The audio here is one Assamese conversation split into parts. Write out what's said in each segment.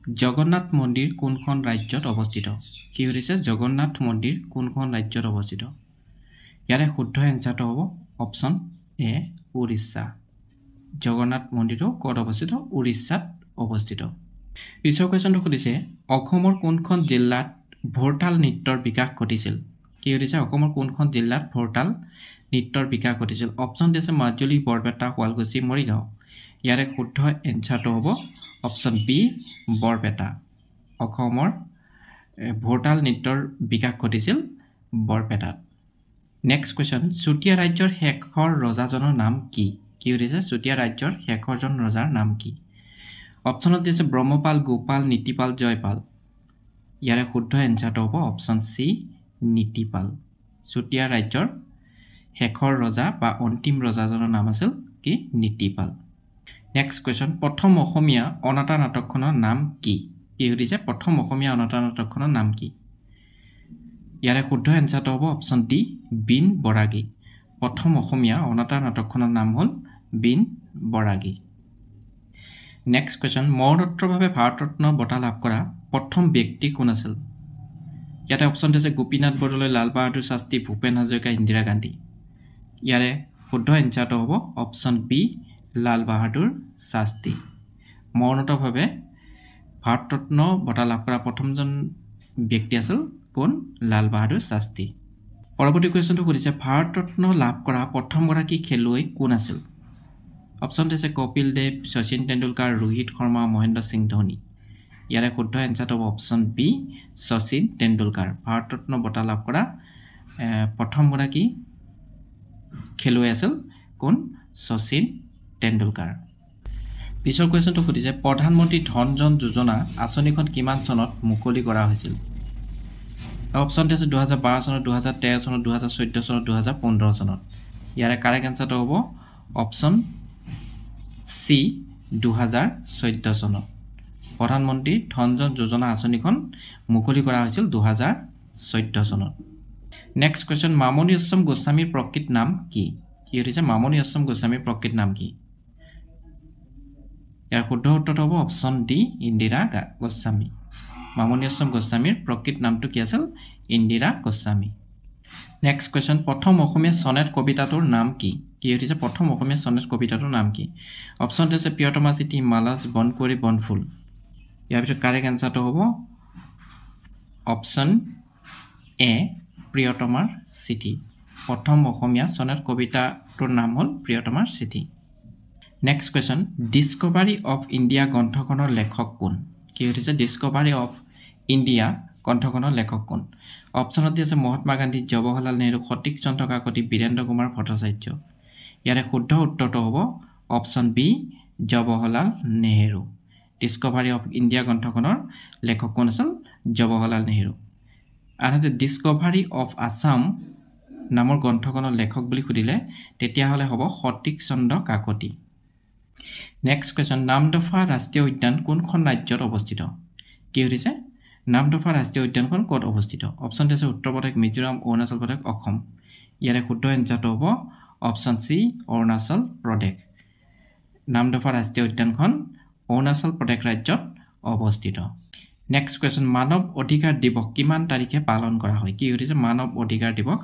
জগন্নাথ মন্দিৰ কোনখন ৰাজ্যত অৱস্থিত কি হৈছে জগন্নাথ মন্দিৰ কোনখন ৰাজ্যত অৱস্থিত ইয়াৰে শুদ্ধ এনসাৰটো হ'ব অপচন এ উৰিষ্যা জগন্নাথ মন্দিৰটো ক'ত অৱস্থিত উৰিষ্যাত অৱস্থিত পিছৰ কোৱেশ্চনটো খুদিছে অসমৰ কোনখন জিলাত ভৰতাল নৃত্যৰ বিকাশ ঘটিছিল কি হৈছে অসমৰ কোনখন জিলাত ভৰতাল নৃত্যৰ বিকাশ ঘটিছিল অপচন দিছে মাজুলী বৰপেটা শুৱালকুছি মৰিগাঁও ইয়াৰে শুদ্ধ এনসাৰটো হ'ব অপচন বি বৰপেটা অসমৰ ভৰতাল নৃত্যৰ বিকাশ ঘটিছিল বৰপেটাত নেক্সট কোৱেশ্চন চুটিয়া ৰাজ্যৰ শেষৰ ৰজাজনৰ নাম কি কি হৈছে চুটিয়া ৰাজ্যৰ শেষৰজন ৰজাৰ নাম কি অপচনত দিছে ব্ৰহ্মপাল গোপাল নীতিপাল জয়পাল ইয়াৰে শুদ্ধ এনসাৰটো হ'ব অপচন সি নীতিপাল চুটিয়া ৰাজ্যৰ শেষৰ ৰজা বা অন্তিম ৰজাজনৰ নাম আছিল কি নীতিপাল নেক্সট কোৱেশ্চন প্ৰথম অসমীয়া অনাতা নাটকখনৰ নাম কি কি হৈছে প্ৰথম অসমীয়া অনাতা নাটকখনৰ নাম কি ইয়াৰে শুদ্ধ এনসাৰটো হ'ব অপচন ডি বিন বৰাগী প্ৰথম অসমীয়া অনাতা নাটকখনৰ নাম হ'ল বিন বৰাগী নেক্সট কোৱেশ্চন মৰণোত্তৰভাৱে ভাৰতৰত্ন বঁটা লাভ কৰা প্ৰথম ব্যক্তি কোন আছিল ইয়াতে অপচন দিছে গোপীনাথ বৰদলৈ লাল বাহাদুৰ শাস্ত্ৰী ভূপেন হাজৰিকা ইন্দিৰা গান্ধী ইয়াৰে শুদ্ধ এনসাৰটো হ'ব অপচন বি লাল বাহাদুৰ শাস্ত্ৰী মৰণোত্তৰভাৱে ভাৰতৰত্ন বঁটা লাভ কৰা প্ৰথমজন ব্যক্তি আছিল কোন লাল বাহাদুৰ শাস্ত্ৰী পৰৱৰ্তী কোৱেশ্চনটো খুদিছে ভাৰতৰত্ন লাভ কৰা প্ৰথমগৰাকী খেলুৱৈ কোন আছিল অপচন দিছে কপিল দেৱ শচীন তেণ্ডুলকাৰ ৰোহিত শৰ্মা মহেন্দ্ৰ সিং ধোনী ইয়াৰে শুদ্ধ এনসাৰটো হ'ব অপচন বি শচীন তেণ্ডুলকাৰ ভাৰতৰত্ন বঁটা লাভ কৰা প্ৰথমগৰাকী খেলুৱৈ আছিল কোন শচীন তেণ্ডুলকাৰ পিছৰ কোৱেশ্চনটো খুদিছে প্ৰধানমন্ত্ৰী ধন জন যোজনা আঁচনিখন কিমান চনত মুকলি কৰা হৈছিল অপচন দিছে 2012 চনত 2013 চনত 2014 চনত 2015 চনত ইয়াৰে কাৰেক্ট এনসাৰটো হ'ব অপচন সি 2014 চনত প্ৰধানমন্ত্ৰী ধন জন যোজনা আঁচনিখন মুকলি কৰা হৈছিল 2014 চনত নেক্সট কোৱেশ্চন মামনি ৰয়ছম গোস্বামীৰ প্ৰকৃত নাম কি কি হৈছে মামনি ৰয়ছম গোস্বামীৰ প্ৰকৃত নাম কি ইয়াৰ শুদ্ধ উত্তৰটো হ'ব অপচন ডি ইন্দিৰা গোস্বামী মামনি ৰয়ছম গোস্বামীৰ প্ৰকৃত নামটো কি আছিল ইন্দিৰা গোস্বামী নেক্সট কোৱেশ্চন প্ৰথম অসমীয়া সনেট কবিতাটোৰ নাম কি কি হৈছে প্ৰথম অসমীয়া সনেট কবিতাটোৰ নাম কি অপচন দিছে প্ৰিয়তমা চিঠি মালাজ বনকুঁৱৰী বনফুল ইয়াৰ ভিতৰত কাৰেক্ট এনসাৰটো হ'ব অপচন এ প্ৰিয়তমাৰ চিঠি প্ৰথম অসমীয়া সনেট কবিতাটোৰ নাম হ'ল প্ৰিয়তমাৰ চিঠি next question discovery of India গ্ৰন্থখনৰ লেখক কোন কি হৈছে ডিস্কভাৰী অফ ইণ্ডিয়া গ্ৰন্থখনৰ লেখক কোন অপচনত আছে মহাত্মা গান্ধী জৱাহৰলাল নেহৰু সতীশ চন্দ্ৰ কাকতি বীৰেন্দ্ৰ কুমাৰ ভট্টাচাৰ্য ইয়াৰে শুদ্ধ উত্তৰটো হ'ব option B Jawaharlal Nehru discovery of India গ্ৰন্থখনৰ লেখক কোন আছিল জৱাহৰলাল নেহৰু আনহাতে ডিস্কভাৰী অফ আছাম নামৰ গ্ৰন্থখনৰ লেখক বুলি সুধিলে তেতিয়াহ'লে হ'ব সতীশ চন্দ্ৰ কাকতি নেক্সট কোৱেশ্চন নামদফা ৰাষ্ট্ৰীয় উদ্যান কোনখন ৰাজ্যত অৱস্থিত কি হৈছে নামদফা ৰাষ্ট্ৰীয় উদ্যানখন ক'ত অৱস্থিত অপচন আছে উত্তৰ প্ৰদেশ মিজোৰাম অৰুণাচল প্ৰদেশ অসম ইয়াৰে শুদ্ধ এনসাৰটো হ'ব অপচন সি অৰুণাচল প্ৰদেশ নামদফা ৰাষ্ট্ৰীয় উদ্যানখন অৰুণাচল প্ৰদেশ ৰাজ্যত অৱস্থিত নেক্সট কোৱেশ্চন মানৱ অধিকাৰ দিৱস কিমান তাৰিখে পালন কৰা হয় কি হৈছে মানৱ অধিকাৰ দিৱস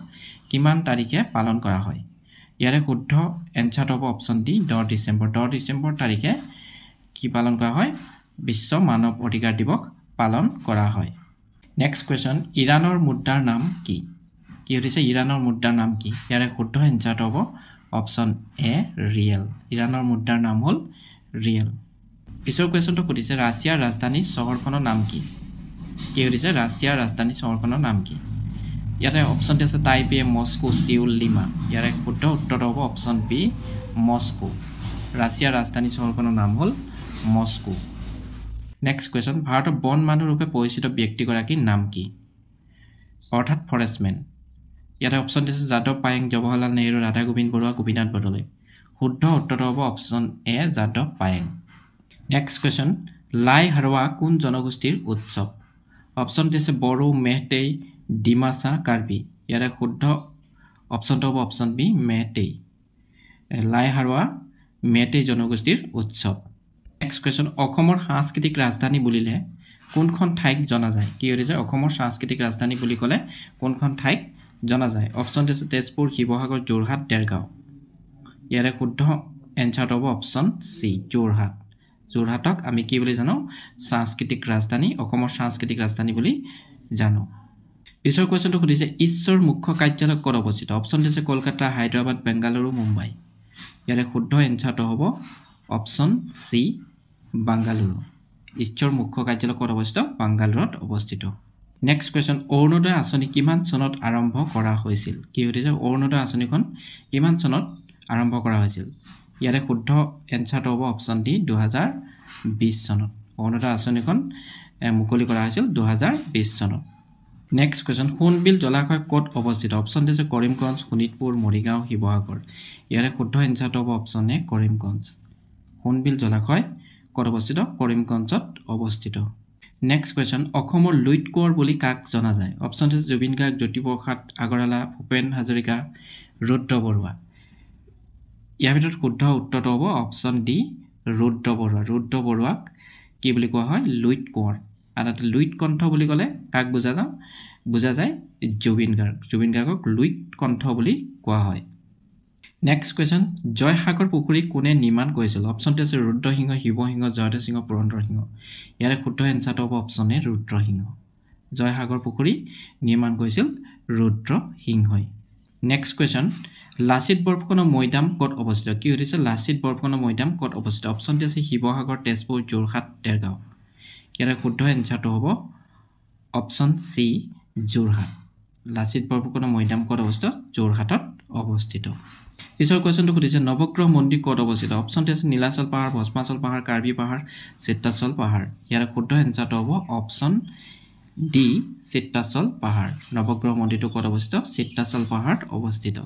কিমান তাৰিখে পালন কৰা হয় ইয়াৰে শুদ্ধ এনসাৰটো হ'ব অপচন ডি 10 ডিচেম্বৰ তাৰিখে কি পালন কৰা হয় বিশ্ব মানৱ অধিকাৰ দিৱস পালন কৰা হয় নেক্সট কোৱেশ্চন ইৰাণৰ মুদ্ৰাৰ নাম কি কি হৈছে ইৰাণৰ মুদ্ৰাৰ নাম কি ইয়াৰে শুদ্ধ এনসাৰটো হ'ব অপচন এ ৰিয়েল ইৰাণৰ মুদ্ৰাৰ নাম হ'ল ৰিয়েল পিছৰ কোৱেশ্চনটো সুধিছে ৰাছিয়াৰ ৰাজধানী চহৰখনৰ নাম কি কি হৈছে ৰাছিয়াৰ ৰাজধানী চহৰখনৰ নাম কি ইয়াতে অপচন আছে টাইপে মস্কো সিউল লিমা ইয়াৰে শুদ্ধ উত্তৰটো হ'ব অপচন বি মস্কো ৰাছিয়াৰ ৰাজধানী চহৰখনৰ নাম হ'ল মস্কো নেক্সট কোৱেশ্চন ভাৰতৰ বন মানুহ ৰূপে পৰিচিত ব্যক্তিগৰাকীৰ নাম কি অৰ্থাৎ ফৰেষ্টমেন ইয়াতে অপচন দিছে যাদৱ পায়েং জৱাহৰলাল নেহৰু ৰাধা গোবিন্দ বৰুৱা গোপীনাথ বৰদলৈ শুদ্ধ উত্তৰটো হ'ব অপচন এ যাদৱ পায়েং নেক্সট কোৱেশ্চন লাই হাৰৱা কোন জনগোষ্ঠীৰ উৎসৱ অপচন দিছে বড়ো মেহতেই ডিমাছা কাৰ্বি ইয়াৰে শুদ্ধ অপচনটো হ'ব অপচন বি মেহতেই লাই হাৰৱা মেহতেই জনগোষ্ঠীৰ উৎসৱ নেক্সট কুৱেশ্যন অসমৰ সাংস্কৃতিক ৰাজধানী বুলিলে কোনখন ঠাইক জনা যায় কি হৈছে অসমৰ সাংস্কৃতিক ৰাজধানী বুলি ক'লে কোনখন ঠাইক জনা যায় অপচন আছে তেজপুৰ শিৱসাগৰ যোৰহাট দেৰগাঁও ইয়াৰে শুদ্ধ এনসাৰটো হ'ব অপচন সি যোৰহাট যোৰহাটক আমি কি বুলি জানো সাংস্কৃতিক ৰাজধানী অসমৰ সাংস্কৃতিক ৰাজধানী বুলি জানো পিছৰ কোৱেশ্যনটো সুধিছে ইছৰ মুখ্য কাৰ্যালয় ক'ত অৱস্থিত অপচন আছে কলকাতা হায়দৰাবাদ বেংগালুৰু মুম্বাই ইয়াৰে শুদ্ধ এনসাৰটো হ'ব অপচন সি বাংগালুৰু ইছৰ মুখ্য কাৰ্যালয় ক'ত অৱস্থিত বাংগালুৰুত অৱস্থিত নেক্সট কুৱেশ্যন অৰুণোদয় আঁচনি কিমান চনত আৰম্ভ কৰা হৈছিল কি হৈছে অৰুণোদয় আঁচনিখন কিমান চনত আৰম্ভ কৰা হৈছিল ইয়াৰে শুদ্ধ এনসাৰটো হ'ব অপচন ডি 2020 চনত অৰুণোদয় আঁচনিখন মুকলি কৰা হৈছিল 2020 চনত নেক্সট কুৱেশ্যন সোণবিল জলাশয় ক'ত অৱস্থিত অপচন আছে কৰিমগঞ্জ শোণিতপুৰ মৰিগাঁও শিৱসাগৰ ইয়াৰে শুদ্ধ এনসাৰটো হ'ব অপচন এ কৰিমগঞ্জ সোণবিল জলাশয় ক'ত অৱস্থিত কৰিমগঞ্জত অৱস্থিত নেক্সট কুৱেশ্যন অসমৰ লুইত কোঁৱৰ বুলি কাক জনা যায় অপচন আছে জুবিন গাৰ্গ জ্যোতিপ্ৰসাদ আগৰৱালা ভূপেন হাজৰিকা ৰুদ্ৰ বৰুৱা ইয়াৰ ভিতৰত শুদ্ধ উত্তৰটো হ'ব অপচন ডি ৰুদ্ৰ বৰুৱাক কি বুলি কোৱা হয় লুইত কোঁৱৰ আনহাতে লুইত কণ্ঠ বুলি ক'লে কাক বুজা যায় জুবিন গাৰ্গক লুইত কণ্ঠ বুলি কোৱা হয় নেক্সট কুৱেশ্যন জয়সাগৰ পুখুৰী কোনে নিৰ্মাণ কৰিছিল অপচনটো আছে ৰুদ্ৰসিংহ শিৱসিংহ জয়দেৱ সিংহ পুৰন্দৰ সিংহ ইয়াৰে শুদ্ধ এনসাৰটো হ'ব অপচন এ ৰুদ্ৰসিংহ জয়সাগৰ পুখুৰী নিৰ্মাণ কৰিছিল ৰুদ্ৰসিংহই নেক্সট কুৱেশ্যন লাচিত বৰফুকনৰ মৈদাম ক'ত অৱস্থিত কি হৈছে লাচিত বৰফুকনৰ মৈদাম ক'ত অৱস্থিত অপচনটো আছে শিৱসাগৰ তেজপুৰ যোৰহাট দেৰগাঁও ইয়াৰে শুদ্ধ এনসাৰটো হ'ব অপচন সি যোৰহাট লাচিত বৰফুকনৰ মৈদাম ক'ত অৱস্থিত যোৰহাটত অৱস্থিত পিছৰ কুৱেশ্যনটো সুধিছে নৱগ্ৰহ মন্দিৰ ক'ত অৱস্থিত অপচনটো আছে নীলাচল পাহাৰ ভস্মাচল পাহাৰ কাৰ্বি পাহাৰ চিত্ৰাচল পাহাৰ ইয়াৰে শুদ্ধ এনসাৰটো হ'ব অপচন ডি চিত্ৰাচল পাহাৰ নৱগ্ৰহ মন্দিৰটো ক'ত অৱস্থিত চিত্ৰাচল পাহাৰত অৱস্থিত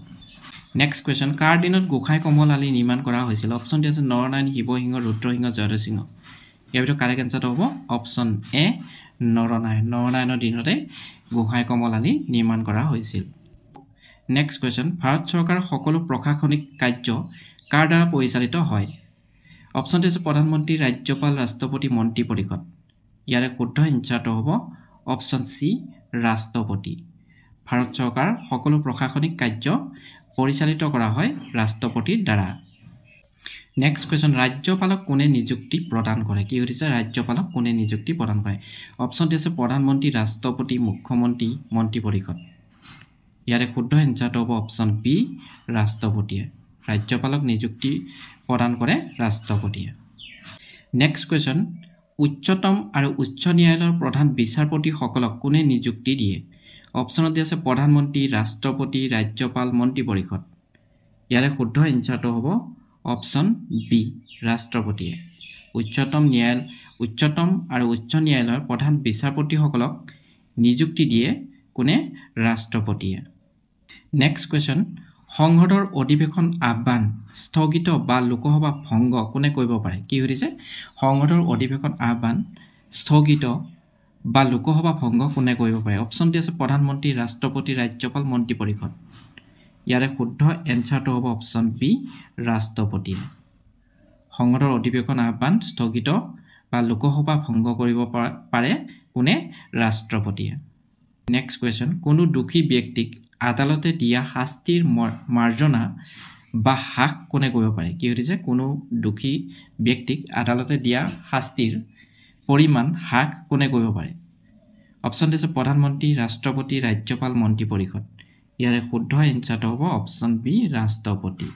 নেক্সট কুৱেশ্যন কাৰ দিনত গোসাঁই কমল আলি নিৰ্মাণ কৰা হৈছিল অপচনটো আছে নৰনাৰায়ণ শিৱসিংহ ৰুদ্ৰসিংহ জয়দেৱ সিংহ ইয়াৰ ভিতৰত কাৰেক্ট এনসাৰটো হ'ব অপচন এ নৰনাৰায়ণৰ দিনতে গোসাঁই কমল আলি নিৰ্মাণ কৰা হৈছিল নেক্সট কুৱেশ্যন ভাৰত চৰকাৰৰ সকলো প্ৰশাসনিক কাৰ্য কাৰ দ্বাৰা পৰিচালিত হয় অপচনটো আছে প্ৰধানমন্ত্ৰী ৰাজ্যপাল ৰাষ্ট্ৰপতি মন্ত্ৰী পৰিষদ ইয়াৰে শুদ্ধ এনসাৰটো হ'ব অপচন সি ৰাষ্ট্ৰপতি ভাৰত চৰকাৰৰ সকলো প্ৰশাসনিক কাৰ্য পৰিচালিত কৰা হয় ৰাষ্ট্ৰপতিৰ দ্বাৰা নেক্সট কুৱেশ্যন ৰাজ্যপালক কোনে নিযুক্তি প্ৰদান কৰে কি হৈছে ৰাজ্যপালক কোনে নিযুক্তি প্ৰদান কৰে অপচনটো আছে প্ৰধানমন্ত্ৰী ৰাষ্ট্ৰপতি মুখ্যমন্ত্ৰী মন্ত্ৰী পৰিষদ ইয়াৰে শুদ্ধ এনসাৰটো হ'ব অপচন বি ৰাষ্ট্ৰপতিয়ে ৰাজ্যপালক নিযুক্তি প্ৰদান কৰে ৰাষ্ট্ৰপতিয়ে নেক্সট কুৱেশ্যন উচ্চতম আৰু উচ্চ ন্যায়ালয়ৰ প্ৰধান বিচাৰপতিসকলক কোনে নিযুক্তি দিয়ে অপচনত আছে প্ৰধানমন্ত্ৰী ৰাষ্ট্ৰপতি ৰাজ্যপাল মন্ত্ৰী পৰিষদ ইয়াৰে শুদ্ধ এনসাৰটো হ'ব অপচন বি ৰাষ্ট্ৰপতিয়ে উচ্চতম আৰু উচ্চ ন্যায়ালয়ৰ প্ৰধান বিচাৰপতিসকলক নিযুক্তি দিয়ে কোনে ৰাষ্ট্ৰপতিয়ে নেক্সট কুৱেশ্যন সংসদৰ অধিৱেশন আহ্বান স্থগিত বা লোকসভা ভংগ কোনে কৰিব পাৰে কি সুধিছে সংসদৰ অধিৱেশন আহ্বান স্থগিত বা লোকসভা ভংগ কোনে কৰিব পাৰে অপচনটো আছে প্ৰধানমন্ত্ৰী ৰাষ্ট্ৰপতি ৰাজ্যপাল মন্ত্ৰী পৰিষদ ইয়াৰে শুদ্ধ এনসাৰটো হ'ব অপচন বি ৰাষ্ট্ৰপতিয়ে সংসদৰ অধিৱেশন আহ্বান স্থগিত বা লোকসভা ভংগ কৰিব পাৰে কোনে ৰাষ্ট্ৰপতিয়ে নেক্সট কুৱেশ্যন কোনো দোষী ব্যক্তিক আদালতে দিয়া শাস্তিৰ মাৰ্জনা বা হ্ৰাস কোনে কৰিব পাৰে কি সুধিছে কোনো দোষী ব্যক্তিক আদালতে দিয়া শাস্তিৰ পৰিমাণ হ্ৰাস কোনে কৰিব পাৰে অপচনটো আছে প্ৰধানমন্ত্ৰী ৰাষ্ট্ৰপতি ৰাজ্যপাল মন্ত্ৰী পৰিষদ ইয়াৰে শুদ্ধ এনসাৰটো হ'ব অপচন বি ৰাষ্ট্ৰপতি